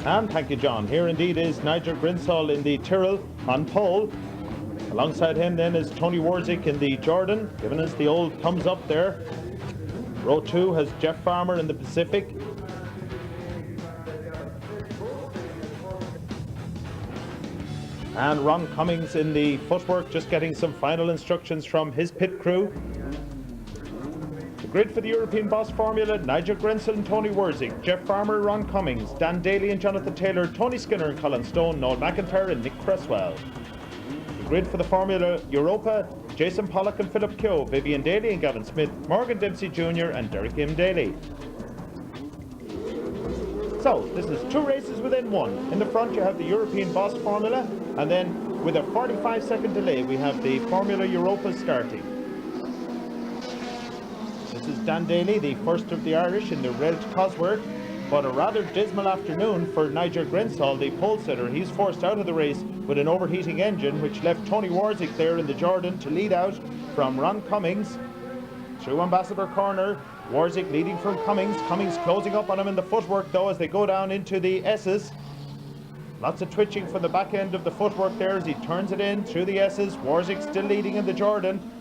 And thank you, John. Here indeed is Nigel Grinsall in the Tyrrell on pole. Alongside him then is Tony Warzik in the Jordan, giving us the old thumbs up there. Row 2 has Jeff Farmer in the Pacific. And Ron Cummings in the footwork, just getting some final instructions from his pit crew. The grid for the European Boss Formula: Nigel Grinsall and Tony Warzik, Jeff Farmer, Ron Cummings, Dan Daly and Jonathan Taylor, Tony Skinner and Colin Stone, Noel McIntyre and Nick Cresswell. The grid for the Formula Europa: Jason Pollock and Philip Keogh, Vivian Daly and Gavin Smith, Morgan Dempsey Jr. and Derek M. Daly. So, this is 2 races within 1. In the front you have the European Boss Formula, and then with a 45-second delay we have the Formula Europa starting. This is Dan Daly, the first of the Irish in the Red Cosworth, but a rather dismal afternoon for Nigel Grinsall, the pole sitter. He's forced out of the race with an overheating engine, which left Tony Warzik there in the Jordan to lead out from Ron Cummings. Through Ambassador Corner, Warzik leading from Cummings. Cummings closing up on him in the footwork though as they go down into the S's. Lots of twitching from the back end of the footwork there as he turns it in through the S's. Warzik still leading in the Jordan.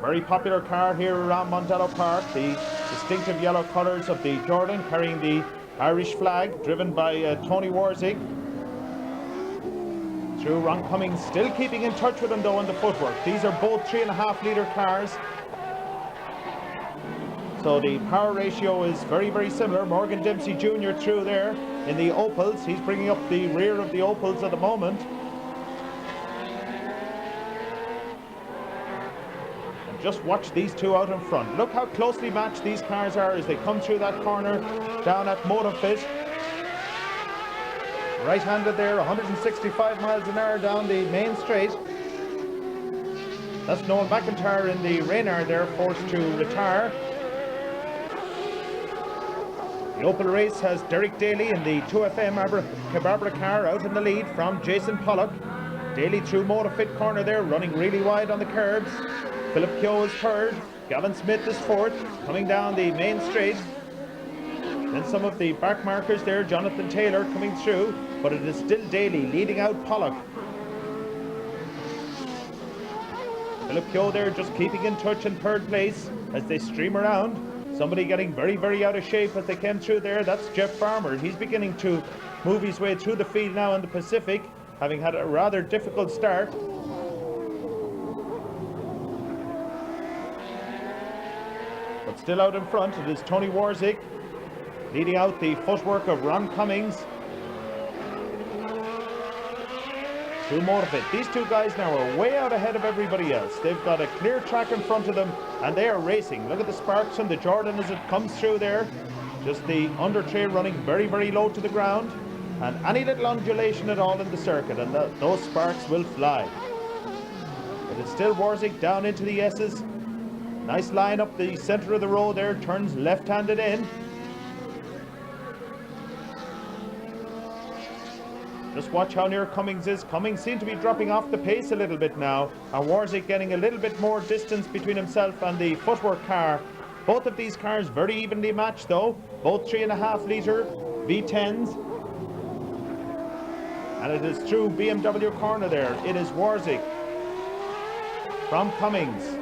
Very popular car here around Mondello Park. The distinctive yellow colours of the Jordan, carrying the Irish flag, driven by Tony Warzik. Through Ron Cummings, still keeping in touch with him though in the footwork. These are both 3.5 litre cars, so the power ratio is very, very similar. Morgan Dempsey Jr. through there in the Opals. He's bringing up the rear of the Opals at the moment. And just watch these two out in front. Look how closely matched these cars are as they come through that corner down at Motorfit. Right-handed there, 165 miles an hour down the main straight. That's Noel McIntyre in the Reynard there, forced to retire. The Opel race has Derek Daly in the 2FM Barbara car out in the lead from Jason Pollock. Daly through Motorfit corner there, running really wide on the curbs. Philip Keogh is third. Gavin Smith is fourth, coming down the main straight. Then some of the back markers there, Jonathan Taylor coming through, but it is still Daly leading out Pollock. Philip Keogh there just keeping in touch in third place as they stream around. Somebody getting very, very out of shape as they came through there. That's Jeff Farmer. He's beginning to move his way through the field now in the Pacific, having had a rather difficult start. But still out in front, it is Tony Warzik, leading out the footwork of Ron Cummings. Through Motorfit. These two guys now are way out ahead of everybody else. They've got a clear track in front of them and they are racing. Look at the sparks from the Jordan as it comes through there. Just the under tray running very, very low to the ground, and any little undulation at all in the circuit and those sparks will fly. But it's still Warzik down into the S's. Nice line up the centre of the road there, turns left-handed in. Just watch how near Cummings is. Cummings seems to be dropping off the pace a little bit now, and Warzik getting a little bit more distance between himself and the footwork car. Both of these cars very evenly matched though, both 3.5 litre V10s. And it is through BMW corner there. It is Warzik from Cummings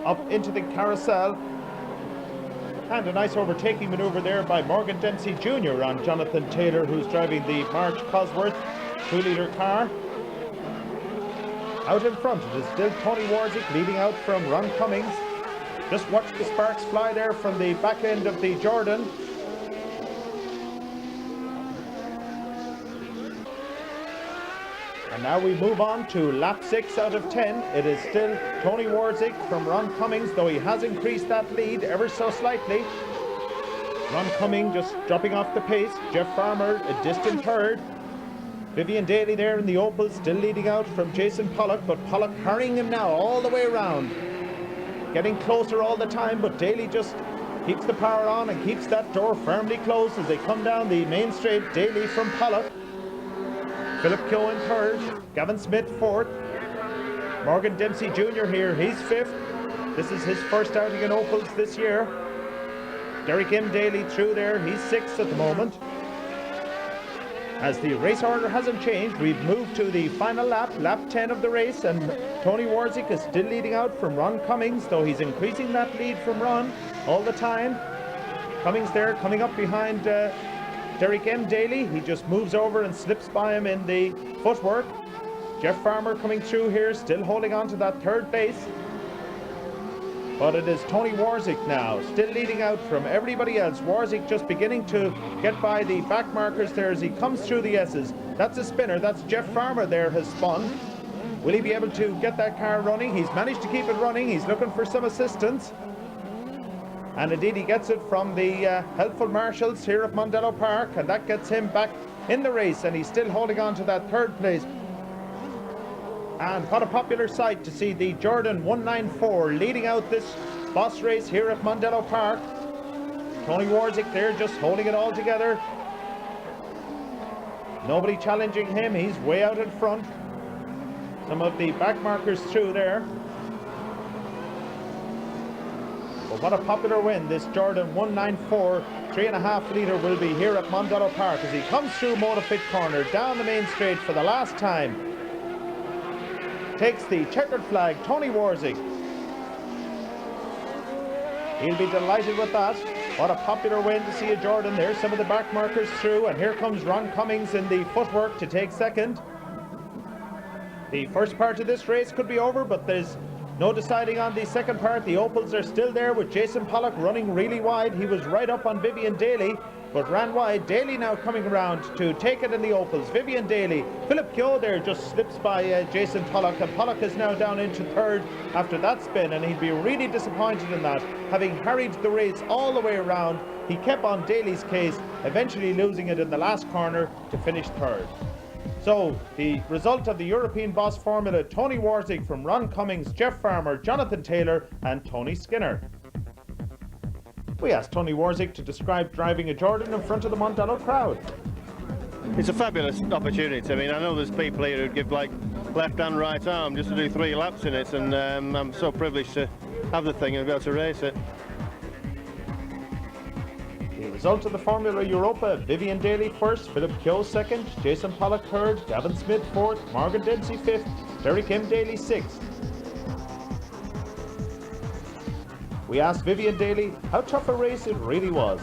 up into the carousel. And a nice overtaking manoeuvre there by Morgan Dempsey Jr. on Jonathan Taylor, who's driving the March Cosworth 2-litre car. Out in front, it is still Tony Warzik leading out from Ron Cummings. Just watch the sparks fly there from the back end of the Jordan. And now we move on to lap 6 out of 10. It is still Tony Warzik from Ron Cummings, though he has increased that lead ever so slightly. Ron Cummings just dropping off the pace. Jeff Farmer a distant third. Vivian Daly there in the Opal still leading out from Jason Pollock, but Pollock hurrying him now all the way around. Getting closer all the time, but Daly just keeps the power on and keeps that door firmly closed as they come down the main straight. Daly from Pollock. Philip Keogh in third, Gavin Smith fourth, Morgan Dempsey Jr. here, he's fifth. This is his first outing in Opals this year. Derek M. Daly through there, he's 6th at the moment. As the race order hasn't changed, we've moved to the final lap, lap 10 of the race, and Tony Warzik is still leading out from Ron Cummings, though he's increasing that lead from Ron all the time. Cummings there coming up behind Derek M. Daly. He just moves over and slips by him in the footwork. Jeff Farmer coming through here, still holding on to that third place. But it is Tony Warzik now, still leading out from everybody else. Warzik just beginning to get by the back markers there as he comes through the S's. That's a spinner, that's Jeff Farmer there has spun. Will he be able to get that car running? He's managed to keep it running, he's looking for some assistance. And indeed he gets it from the helpful marshals here at Mondello Park, and that gets him back in the race, and he's still holding on to that third place. And what a popular sight to see the Jordan 194 leading out this boss race here at Mondello Park. Tony Warzik there just holding it all together. Nobody challenging him, he's way out in front. Some of the back markers through there. But what a popular win this Jordan 194 3.5 litre will be here at Mondello Park as he comes through Motofit corner down the main straight for the last time. Takes the checkered flag, Tony Warzik. He'll be delighted with that. What a popular win to see a Jordan there. Some of the back markers through, and here comes Ron Cummings in the footwork to take second. The first part of this race could be over, but there's no deciding on the second part. The Opals are still there with Jason Pollock running really wide. He was right up on Vivian Daly, but ran wide. Daly now coming around to take it in the Opals. Vivian Daly. Philip Keogh there just slips by Jason Pollock, and Pollock is now down into third after that spin, and he'd be really disappointed in that. Having harried the race all the way around, he kept on Daly's case, eventually losing it in the last corner to finish third. So, the result of the European Boss Formula, Tony Warzik from Ron Cummings, Jeff Farmer, Jonathan Taylor and Tony Skinner. We asked Tony Warzik to describe driving a Jordan in front of the Mondello crowd. It's a fabulous opportunity. I mean, I know there's people here who'd give like left and right arm just to do 3 laps in it, and I'm so privileged to have the thing and be able to race it. The result of the Formula Europa, Vivian Daly first, Philip Keogh second, Jason Pollock third, Gavin Smith fourth, Morgan Dempsey fifth, Derek M. Daly sixth. We asked Vivian Daly how tough a race it really was.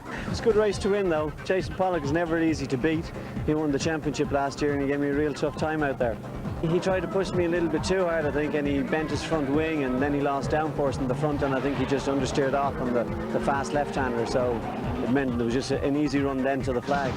It was a good race to win though. Jason Pollock is never easy to beat. He won the championship last year and he gave me a real tough time out there. He tried to push me a little bit too hard, I think, and he bent his front wing, and then he lost downforce in the front, and I think he just understeered off on the fast left-hander, so it meant there was just an easy run then to the flag.